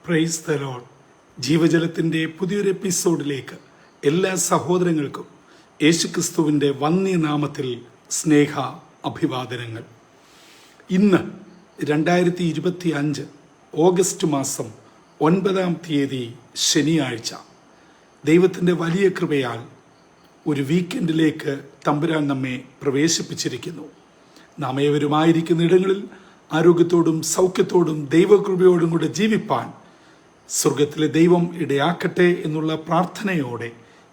Praise the Lord. ജീവജലത്തിൻ്റെ പുതിയൊരു എപ്പിസോഡിലേക്ക് എല്ലാ സഹോദരങ്ങൾക്കും യേശുക്രിസ്തുവിൻ്റെ വന്യനാമത്തിൽ സ്നേഹ അഭിവാദനങ്ങൾ. ഇന്ന് 2025 ഓഗസ്റ്റ് മാസം 9-ാം തീയതി ശനിയാഴ്ച, ദൈവത്തിൻ്റെ വലിയ കൃപയാൽ ഒരു വീക്കെൻഡിലേക്ക് തമ്പുരാൻ നമ്മെ പ്രവേശിപ്പിച്ചിരിക്കുന്നു. നാം ഏവരുമായിരിക്കുന്ന ഇടങ്ങളിൽ ആരോഗ്യത്തോടും സൗഖ്യത്തോടും ദൈവകൃപയോടും കൂടെ ജീവിപ്പാൻ സ്വർഗത്തിലെ ദൈവം ഇടയാക്കട്ടെ എന്നുള്ള പ്രാർത്ഥനയോടെ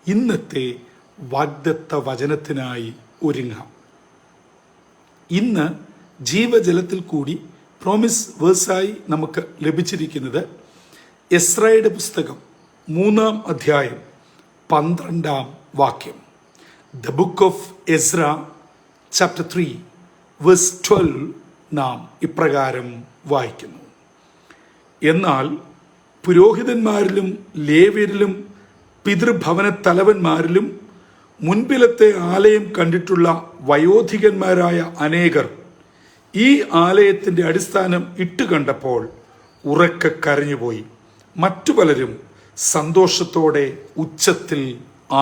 ഇന്നത്തെ വാഗ്ദത്ത വചനത്തിനായി ഒരുങ്ങാം. ഇന്ന് ജീവജലത്തിൽ കൂടി പ്രോമിസ് വേഴ്സായി നമുക്ക് ലഭിച്ചിരിക്കുന്നത് എസ്രയുടെ പുസ്തകം 3-ാം അധ്യായം 12-ാം വാക്യം. The book of Ezra chapter 3 verse 12 നാം ഇപ്രകാരം വായിക്കുന്നു: എന്നാൽ പുരോഹിതന്മാരിലും ലേവ്യരിലും പിതൃഭവന തലവന്മാരിലും മുൻപിലത്തെ ആലയം കണ്ടിട്ടുള്ള വയോധികന്മാരായ അനേകർ ഈ ആലയത്തിൻ്റെ അടിസ്ഥാനം ഇട്ടുകണ്ടപ്പോൾ ഉറക്കെ കരഞ്ഞുപോയി. മറ്റു പലരും സന്തോഷത്തോടെ ഉച്ചത്തിൽ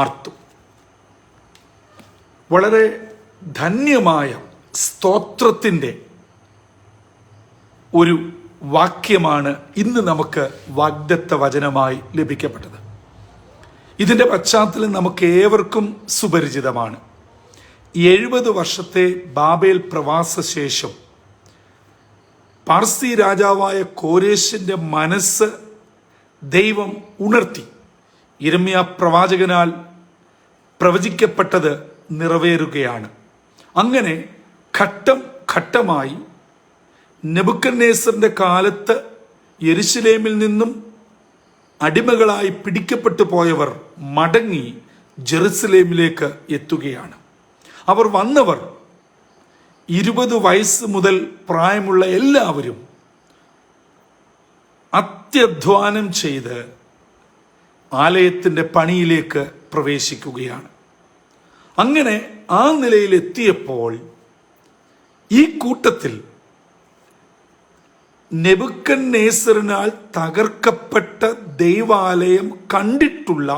ആർത്തു. വളരെ ധന്യമായ സ്തോത്രത്തിൻ്റെ ഒരു വാക്യമാണ് ഇന്ന് നമുക്ക് വാഗ്ദത്ത വചനമായി ലഭിക്കപ്പെട്ടത്. ഇതിൻ്റെ പശ്ചാത്തലം നമുക്ക് ഏവർക്കും സുപരിചിതമാണ്. 70 വർഷത്തെ ബാബേൽ പ്രവാസശേഷം പാർസി രാജാവായ കോരേശിൻ്റെ മനസ്സ് ദൈവം ഉണർത്തി. യിരെമ്യാ പ്രവാചകനാൽ പ്രവചിക്കപ്പെട്ടത് നിറവേറുകയാണ്. അങ്ങനെ ഘട്ടം ഘട്ടമായി നെബൂഖദ്നേസറിന്റെ കാലത്ത് യെരുശലേമിൽ നിന്നും അടിമകളായി പിടിക്കപ്പെട്ടു പോയവർ മടങ്ങി ജെറുസലേമിലേക്ക് എത്തുകയാണ്. അവർ വന്നവർ 20 വയസ്സ് മുതൽ പ്രായമുള്ള എല്ലാവരും അത്യധ്വാനം ചെയ്ത് ആലയത്തിൻ്റെ പണിയിലേക്ക് പ്രവേശിക്കുകയാണ്. അങ്ങനെ ആ നിലയിൽ എത്തിയപ്പോൾ ഈ കൂട്ടത്തിൽ നെബൂഖദ്നേസറിനാൽ തകർക്കപ്പെട്ട ദൈവാലയം കണ്ടിട്ടുള്ള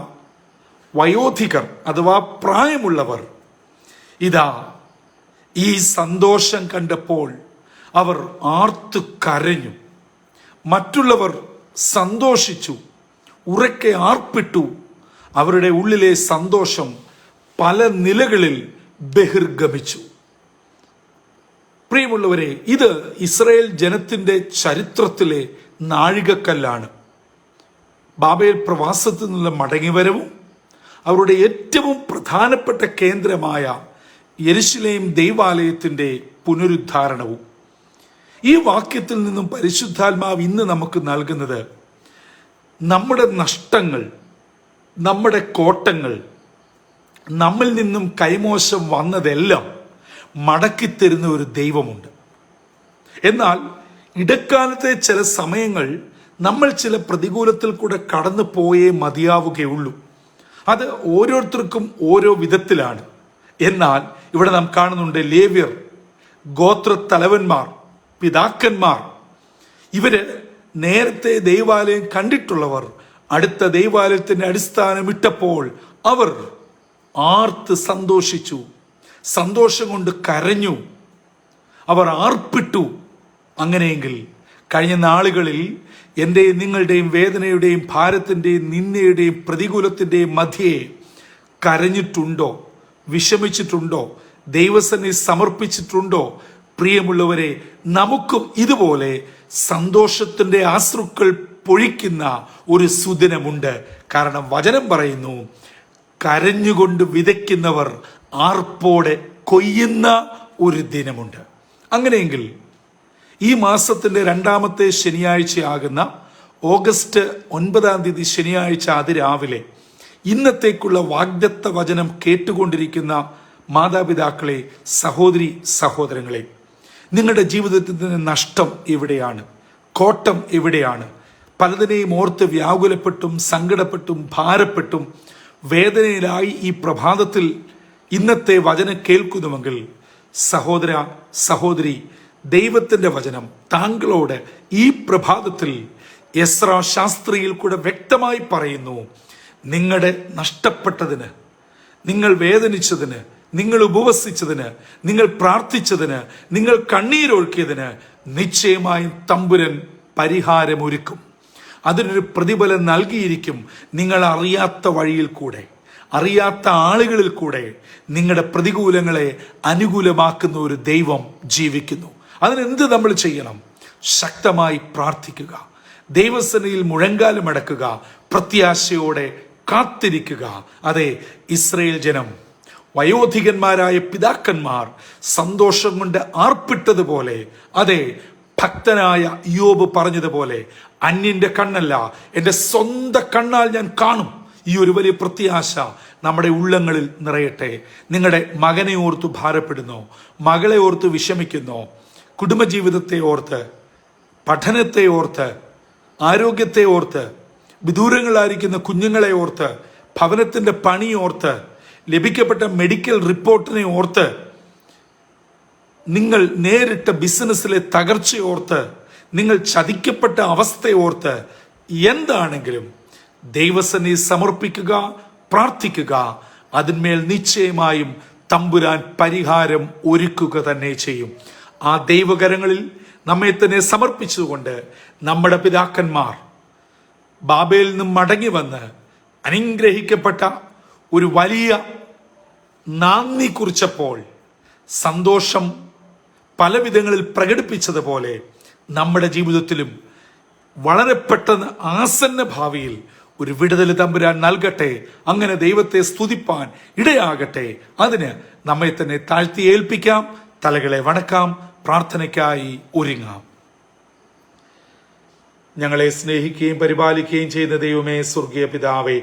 വയോധികർ അഥവാ പ്രായമുള്ളവർ ഇതാ ഈ സന്തോഷം കണ്ടപ്പോൾ അവർ ആർത്തു കരഞ്ഞു. മറ്റുള്ളവർ സന്തോഷിച്ചു, ഉറക്കെ ആർപ്പിട്ടു. അവരുടെ ഉള്ളിലെ സന്തോഷം പല നിലകളിൽ ബഹിർഗമിച്ചു. പ്രിയമുള്ളവരെ, ഇത് ഇസ്രായേൽ ജനത്തിൻ്റെ ചരിത്രത്തിലെ നാഴികക്കല്ലാണ്. ബാബേൽ പ്രവാസത്തിൽ നിന്നുള്ള മടങ്ങിവരവും അവരുടെ ഏറ്റവും പ്രധാനപ്പെട്ട കേന്ദ്രമായ യെരുശലേം ദൈവാലയത്തിൻ്റെ പുനരുദ്ധാരണവും. ഈ വാക്യത്തിൽ നിന്നും പരിശുദ്ധാത്മാവ് ഇന്ന് നമുക്ക് നൽകുന്നത് നമ്മുടെ നഷ്ടങ്ങൾ, നമ്മുടെ കോട്ടങ്ങൾ, നമ്മിൽ നിന്നും കൈമോശം വന്നതെല്ലാം മടക്കിത്തരുന്ന ഒരു ദൈവമുണ്ട്. എന്നാൽ ഇടക്കാലത്തെ ചില സമയങ്ങൾ നമ്മൾ ചില പ്രതികൂലത്തിൽ കൂടെ കടന്നു പോയേ മതിയാവുകയുള്ളൂ. അത് ഓരോരുത്തർക്കും ഓരോ വിധത്തിലാണ്. എന്നാൽ ഇവിടെ നാം കാണുന്നുണ്ട്, ലേവ്യർ, ഗോത്ര തലവന്മാർ, പിതാക്കന്മാർ, ഇവര് നേരത്തെ ദൈവാലയം കണ്ടിട്ടുള്ളവർ അടുത്ത ദൈവാലയത്തിന്റെ അടിസ്ഥാനം ഇട്ടപ്പോൾ അവർ ആർത്ത് സന്തോഷിച്ചു, സന്തോഷം കൊണ്ട് കരഞ്ഞു, അവർ ആർപ്പിട്ടു. അങ്ങനെയെങ്കിൽ കഴിഞ്ഞ നാളുകളിൽ എൻ്റെയും നിങ്ങളുടെയും വേദനയുടെയും ഭാരത്തിൻ്റെയും നിന്ദയുടെയും പ്രതികൂലത്തിൻ്റെയും മധ്യേ കരഞ്ഞിട്ടുണ്ടോ? വിഷമിച്ചിട്ടുണ്ടോ? ദൈവസന്നിധി സമർപ്പിച്ചിട്ടുണ്ടോ? പ്രിയമുള്ളവരെ, നമുക്കും ഇതുപോലെ സന്തോഷത്തിൻ്റെ ആശ്രുക്കൾ പൊഴിക്കുന്ന ഒരു സുദിനമുണ്ട്. കാരണം വചനം പറയുന്നു, കരഞ്ഞുകൊണ്ട് വിതയ്ക്കുന്നവർ ആർപ്പോടെ കൊയ്യുന്ന ഒരു ദിനമുണ്ട്. അങ്ങനെയെങ്കിൽ ഈ മാസത്തിൻ്റെ 2-ാമത്തെ ശനിയാഴ്ചയാകുന്ന ഓഗസ്റ്റ് 9-ാം തീയതി ശനിയാഴ്ച അതിരാവിലെ ഇന്നത്തേക്കുള്ള വാഗ്ദത്ത വചനം കേട്ടുകൊണ്ടിരിക്കുന്ന മാതാപിതാക്കളെ, സഹോദരി സഹോദരങ്ങളെ, നിങ്ങളുടെ ജീവിതത്തിൻ്റെ നഷ്ടം എവിടെയാണ്? കോട്ടം എവിടെയാണ്? പലതിനെയും ഓർത്ത് വ്യാകുലപ്പെട്ടും സങ്കടപ്പെട്ടും ഭാരപ്പെട്ടും വേദനയിലായി ഈ പ്രഭാതത്തിൽ ഇന്നത്തെ വചനം കേൾക്കുന്നുവെങ്കിൽ, സഹോദര സഹോദരി, ദൈവത്തിൻ്റെ വചനം താങ്കളോട് ഈ പ്രഭാതത്തിൽ എസ്രാ ശാസ്ത്രിയിൽ കൂടെ വ്യക്തമായി പറയുന്നു, നിങ്ങളുടെ നഷ്ടപ്പെട്ടതിന്, നിങ്ങൾ വേദനിച്ചതിന്, നിങ്ങൾ ഉപവസിച്ചതിന്, നിങ്ങൾ പ്രാർത്ഥിച്ചതിന്, നിങ്ങൾ കണ്ണീരൊഴുക്കിയതിന് നിശ്ചയമായും തമ്പുരൻ പരിഹാരമൊരുക്കും. അതിനൊരു പ്രതിഫലം നൽകിയിരിക്കും. നിങ്ങൾ അറിയാത്ത വഴിയിൽ കൂടെ, അറിയാത്ത ആളുകളിൽ കൂടെ നിങ്ങളുടെ പ്രതികൂലങ്ങളെ അനുകൂലമാക്കുന്ന ഒരു ദൈവം ജീവിക്കുന്നു. അതിനെന്ത് നമ്മൾ ചെയ്യണം? ശക്തമായി പ്രാർത്ഥിക്കുക, ദൈവസന്നിധിയിൽ മുഴങ്കാലമടക്കുക, പ്രത്യാശയോടെ കാത്തിരിക്കുക. അതെ, ഇസ്രായേൽ ജനം, വയോധികന്മാരായ പിതാക്കന്മാർ സന്തോഷം കൊണ്ട് ആർപ്പിട്ടതുപോലെ, അതെ, ഭക്തനായ ഇയ്യോബ് പറഞ്ഞതുപോലെ, അന്യന്റെ കണ്ണല്ല എൻ്റെ സ്വന്തം കണ്ണാൽ ഞാൻ കാണും. ഈ ഒരു വലിയ പ്രത്യാശ നമ്മുടെ ഉള്ളങ്ങളിൽ നിറയട്ടെ. നിങ്ങളുടെ മകനെ ഓർത്ത് ഭാരപ്പെടുന്നോ? മകളെ ഓർത്ത് വിഷമിക്കുന്നോ? കുടുംബജീവിതത്തെ ഓർത്ത്, പഠനത്തെ ഓർത്ത്, ആരോഗ്യത്തെ ഓർത്ത്, വിദൂരങ്ങളായിരിക്കുന്ന കുഞ്ഞുങ്ങളെ ഓർത്ത്, ഭവനത്തിന്റെ പണി ഓർത്ത്, ലഭിക്കപ്പെട്ട മെഡിക്കൽ റിപ്പോർട്ടിനെ ഓർത്ത്, നിങ്ങൾ നേരിട്ട ബിസിനസ്സിലെ തകർച്ചയോർത്ത്, നിങ്ങൾ ചതിക്കപ്പെട്ട അവസ്ഥയോർത്ത്, എന്താണെങ്കിലും ദൈവസന്നിധി സമർപ്പിക്കുക, പ്രാർത്ഥിക്കുക. അതിന്മേൽ നിശ്ചയമായും തമ്പുരാൻ പരിഹാരം ഒരുക്കുക തന്നെ ചെയ്യും. ആ ദൈവകരങ്ങളിൽ നമ്മെ തന്നെ സമർപ്പിച്ചുകൊണ്ട് നമ്മുടെ പിതാക്കന്മാർ ബാബേലിൽ നിന്നും മടങ്ങി വന്ന് അനുഗ്രഹിക്കപ്പെട്ട ഒരു വലിയ നാന്ദി കുറിച്ചപ്പോൾ സന്തോഷം പല വിധങ്ങളിൽ പ്രകടിപ്പിച്ചതുപോലെ നമ്മുടെ ജീവിതത്തിലും വളരെ പെട്ടെന്ന് ആസന്ന ഭാവിയിൽ ഒരു വിടുതൽ തമ്പുരാൻ നൽകട്ടെ. അങ്ങനെ ദൈവത്തെ സ്തുതിപ്പാൻ ഇടയാകട്ടെ. അതിന് നമ്മെ തന്നെ താഴ്ത്തി ഏൽപ്പിക്കാം, തലകളെ വണക്കാം, പ്രാർത്ഥനയ്ക്കായി ഒരുങ്ങാം. ഞങ്ങളെ സ്നേഹിക്കുകയും പരിപാലിക്കുകയും ചെയ്യുന്ന ദൈവമേ, സ്വർഗീയ പിതാവേ,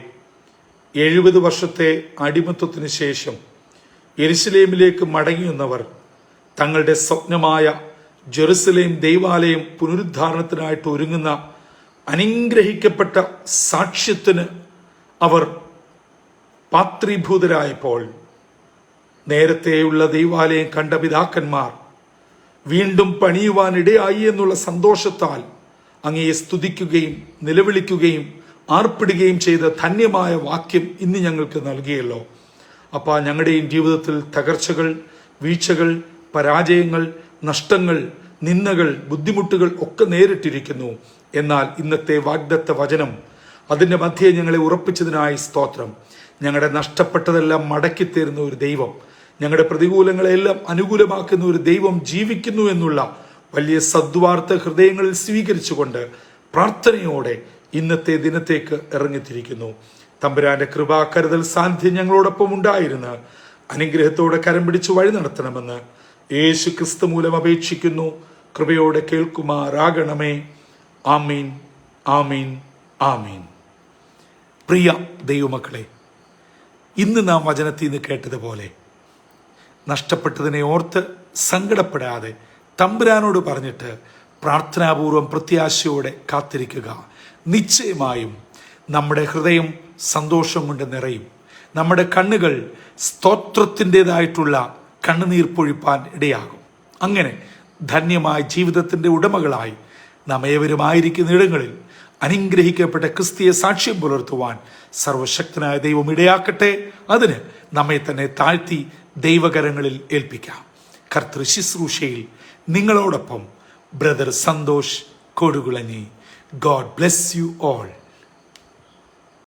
70 വർഷത്തെ അടിമത്വത്തിന് ശേഷം യെരുശലേമിലേക്ക് മടങ്ങിയെന്നവർ തങ്ങളുടെ സ്വപ്നമായ ജെറുസലേം ദൈവാലയം പുനരുദ്ധാരണത്തിനായിട്ട് ഒരുങ്ങുന്ന അനുഗ്രഹിക്കപ്പെട്ട സാക്ഷ്യത്തിന് അവർ പാത്രീഭൂതരായപ്പോൾ, നേരത്തെയുള്ള ദൈവാലയം കണ്ട പിതാക്കന്മാർ വീണ്ടും പണിയുവാൻ ഇടയായി എന്നുള്ള സന്തോഷത്താൽ അങ്ങയെ സ്തുതിക്കുകയും നിലവിളിക്കുകയും ആർപ്പിടുകയും ചെയ്ത ധന്യമായ വാക്യം ഇന്ന് ഞങ്ങൾക്ക് നൽകിയല്ലോ. അപ്പാ, ഞങ്ങളുടെയും ജീവിതത്തിൽ തകർച്ചകൾ, വീഴ്ചകൾ, പരാജയങ്ങൾ, നഷ്ടങ്ങൾ, നിന്ദകൾ, ബുദ്ധിമുട്ടുകൾ ഒക്കെ നേരിട്ടിരിക്കുന്നു. എന്നാൽ ഇന്നത്തെ വാഗ്ദത്ത വചനം അതിൻ്റെ മധ്യേ ഞങ്ങളെ ഉറപ്പിച്ചതിനായി സ്തോത്രം. ഞങ്ങളുടെ നഷ്ടപ്പെട്ടതെല്ലാം മടക്കി തരുന്ന ഒരു ദൈവം, ഞങ്ങളുടെ പ്രതികൂലങ്ങളെല്ലാം അനുകൂലമാക്കുന്ന ഒരു ദൈവം ജീവിക്കുന്നു എന്നുള്ള വലിയ സദ്വാർത്ത ഹൃദയങ്ങളിൽ സ്വീകരിച്ചുകൊണ്ട് പ്രാർത്ഥനയോടെ ഇന്നത്തെ ദിനത്തേക്ക് ഇറങ്ങിത്തിരിക്കുന്നു. തമ്പുരാന്റെ കൃപാ കരുതൽ സാന്നിധ്യം ഞങ്ങളോടൊപ്പം ഉണ്ടായിരുന്ന് അനുഗ്രഹത്തോടെ കരം പിടിച്ച് വഴി നടത്തണമെന്ന് യേശു ക്രിസ്തു മൂലം അപേക്ഷിക്കുന്നു. കൃപയോടെ കേൾക്കുമാറാകണമേ. ആമീൻ, ആമീൻ, ആമീൻ. പ്രിയ ദൈവമക്കളെ, ഇന്ന് നാം വചനത്തിൽ നിന്ന് കേട്ടതുപോലെ നഷ്ടപ്പെട്ടതിനെ ഓർത്ത് സങ്കടപ്പെടാതെ തമ്പുരാനോട് പറഞ്ഞിട്ട് പ്രാർത്ഥനാപൂർവം പ്രത്യാശയോടെ കാത്തിരിക്കുക. നിശ്ചയമായും നമ്മുടെ ഹൃദയം സന്തോഷം കൊണ്ട് നിറയും. നമ്മുടെ കണ്ണുകൾ സ്തോത്രത്തിൻ്റെതായിട്ടുള്ള കണ്ണുനീർ പൊഴിപ്പാൻ ഇടയാകും. അങ്ങനെ ധന്യമായ ജീവിതത്തിൻ്റെ ഉടമകളായി നാം ഏവരുമായിരിക്കുന്ന ഇടങ്ങളിൽ അനുഗ്രഹിക്കപ്പെട്ട ക്രിസ്തീയ സാക്ഷ്യം പുലർത്തുവാൻ സർവശക്തനായ ദൈവം ഇടയാക്കട്ടെ. അതിന് നമ്മെ തന്നെ താഴ്ത്തി ദൈവകരങ്ങളിൽ ഏൽപ്പിക്കാം. കർത്തൃ ശുശ്രൂഷയിൽ നിങ്ങളോടൊപ്പം brother Santhosh Kodukulanji. God bless you all.